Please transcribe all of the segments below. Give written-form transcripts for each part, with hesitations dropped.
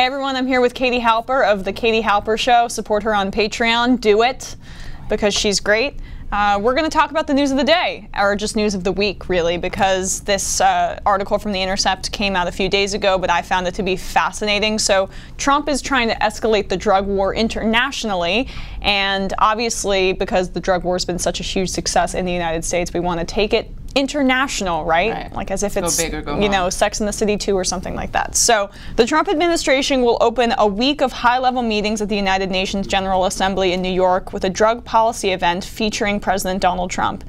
Hey everyone, I'm here with Katie Halper of The Katie Halper Show. Support her on Patreon. Do it, because she's great. We're going to talk about the news of the day, or just news of the week, really, because this article from The Intercept came out a few days ago, but I found it to be fascinating. So Trump is trying to escalate the drug war internationally, and obviously, because the drug war has been such a huge success in the United States, we want to take it international, right? Like as if it's, you know, Sex and the City 2 or something like that. So the Trump administration will open a week of high-level meetings at the United Nations General Assembly in New York with a drug policy event featuring President Donald Trump.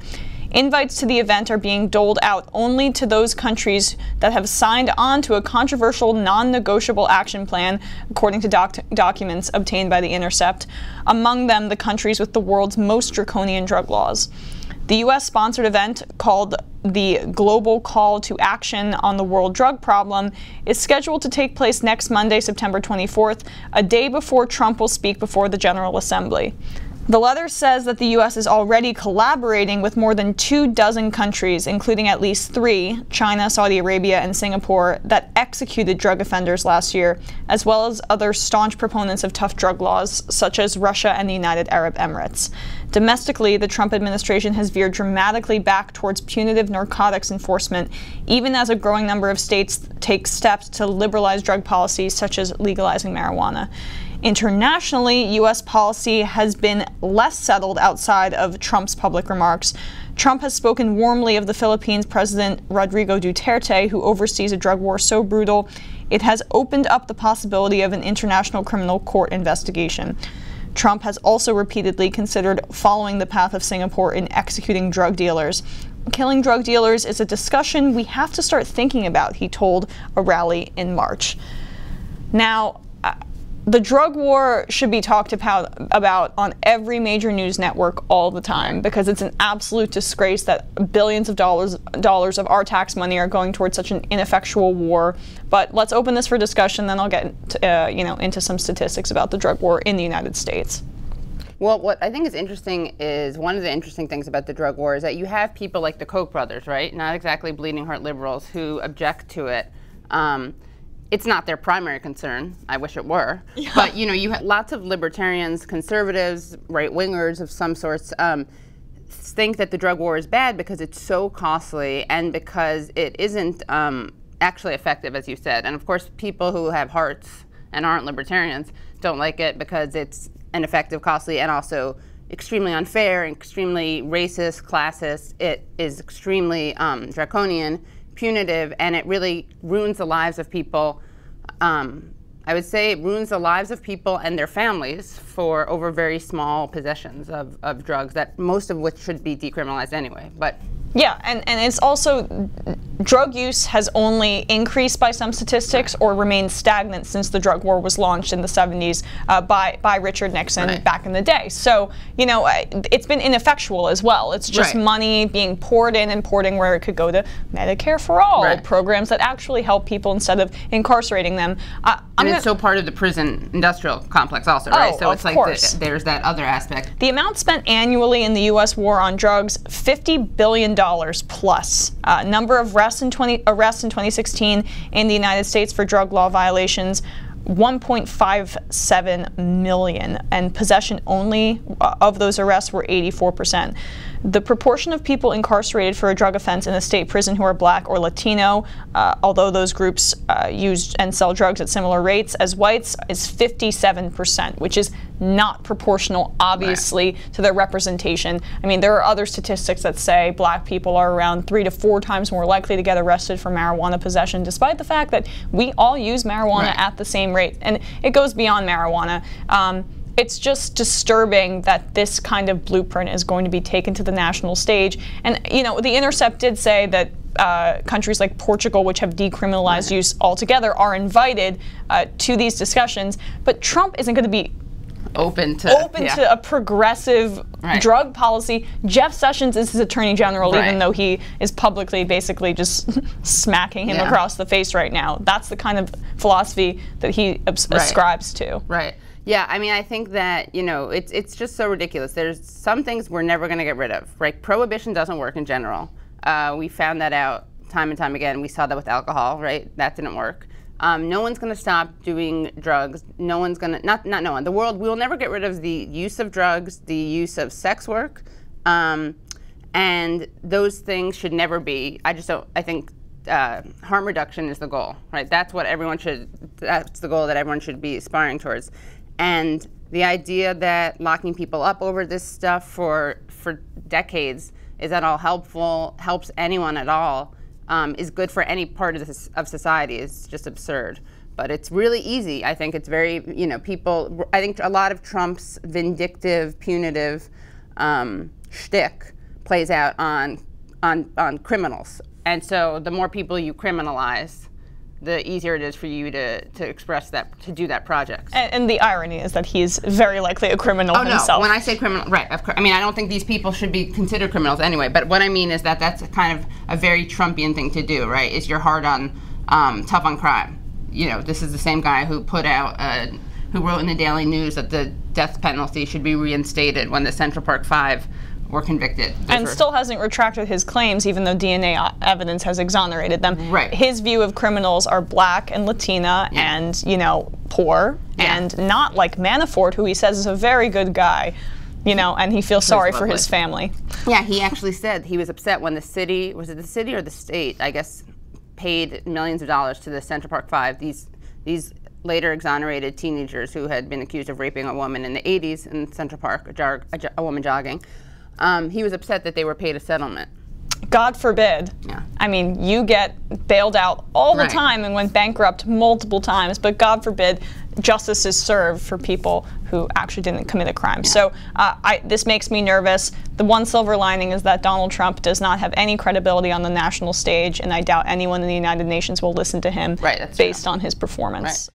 Invites to the event are being doled out only to those countries that have signed on to a controversial non-negotiable action plan, according to documents obtained by The Intercept, among them the countries with the world's most draconian drug laws. The U.S.-sponsored event, called the Global Call to Action on the World Drug Problem, is scheduled to take place next Monday, September 24th, a day before Trump will speak before the General Assembly. The letter says that the U.S. is already collaborating with more than 24 countries, including at least 3, China, Saudi Arabia, and Singapore, that executed drug offenders last year, as well as other staunch proponents of tough drug laws, such as Russia and the United Arab Emirates. Domestically, the Trump administration has veered dramatically back towards punitive narcotics enforcement, even as a growing number of states take steps to liberalize drug policies, such as legalizing marijuana. Internationally, U.S. policy has been less settled outside of Trump's public remarks. Trump has spoken warmly of the Philippines' President Rodrigo Duterte, who oversees a drug war so brutal it has opened up the possibility of an international criminal court investigation. Trump has also repeatedly considered following the path of Singapore in executing drug dealers. Killing drug dealers is a discussion we have to start thinking about, he told a rally in March. Now, the drug war should be talked about on every major news network all the time, because it's an absolute disgrace that billions of dollars of our tax money are going towards such an ineffectual war. But let's open this for discussion, then I'll get into some statistics about the drug war in the United States. Well, what I think is interesting is, one of the interesting things about the drug war is that you have people like the Koch brothers, right? Not exactly bleeding heart liberals, who object to it. It's not their primary concern. I wish it were. Yeah. But you have lots of libertarians, conservatives, right-wingers of some sorts think that the drug war is bad because it's so costly and because it isn't actually effective, as you said. And of course, people who have hearts and aren't libertarians don't like it because it's ineffective, costly, and also extremely unfair, extremely racist, classist. It is extremely draconian, punitive, and it really ruins the lives of people. I would say it ruins the lives of people and their families over very small possessions of drugs, that most of which should be decriminalized anyway. But yeah, and it's also, drug use has only increased by some statistics or remained stagnant since the drug war was launched in the 70s by Richard Nixon back in the day. So, it's been ineffectual as well. It's just money being poured in and poured in where it could go to Medicare for All, programs that actually help people instead of incarcerating them. And it's so part of the prison industrial complex also, right? So it's like there's that other aspect. The amount spent annually in the U.S. war on drugs, $50 billion plus. Number of arrests in 2016 in the United States for drug law violations, 1.57 million, and possession only of those arrests were 84%. The proportion of people incarcerated for a drug offense in a state prison who are black or Latino, although those groups use and sell drugs at similar rates as whites, is 57%, which is not proportional, obviously, to their representation. I mean, there are other statistics that say black people are around 3 to 4 times more likely to get arrested for marijuana possession, despite the fact that we all use marijuana at the same rate. And it goes beyond marijuana. It's just disturbing that this kind of blueprint is going to be taken to the national stage. And, The Intercept did say that countries like Portugal, which have decriminalized use altogether, are invited to these discussions. But Trump isn't going to be open to a progressive drug policy. Jeff Sessions is his attorney general, even though he is publicly basically just smacking him across the face right now. That's the kind of philosophy that he ascribes to. Yeah, I mean, I think that, it's just so ridiculous. There's some things we're never going to get rid of, right? Prohibition doesn't work in general. We found that out time and time again. We saw that with alcohol, right? That didn't work. No one's going to stop doing drugs. No one's going to, not no one. The world, we will never get rid of the use of drugs, the use of sex work, and those things should never be. I think harm reduction is the goal, right? That's what that's the goal that everyone should be aspiring towards. And the idea that locking people up over this stuff for decades is at all helps anyone at all, is good for any part of society is just absurd. But it's really easy. I think it's very, I think a lot of Trump's vindictive, punitive shtick plays out on criminals. And so the more people you criminalize, the easier it is for you to express that, to do that project. And the irony is that he's very likely a criminal himself. No, when I say criminal, right, of course. I mean, I don't think these people should be considered criminals anyway, but what I mean is that that's kind of a very Trumpian thing to do, right? Is you're hard on, tough on crime. This is the same guy who put out, who wrote in the Daily News that the death penalty should be reinstated when the Central Park Five were convicted. And still hasn't retracted his claims, even though DNA evidence has exonerated them. Right. His view of criminals are black and Latina and, poor, and not like Manafort, who he says is a very good guy, and he feels sorry for his family. Yeah, he actually said he was upset when the city, was it the city or the state, I guess, paid millions of dollars to the Central Park Five, these later exonerated teenagers who had been accused of raping a woman in the 80s in Central Park, a woman jogging. He was upset that they were paid a settlement. God forbid. Yeah. I mean, you get bailed out all the time and went bankrupt multiple times, but God forbid justice is served for people who actually didn't commit a crime. Yeah. So this makes me nervous. The one silver lining is that Donald Trump does not have any credibility on the national stage, and I doubt anyone in the United Nations will listen to him based on his performance. Right.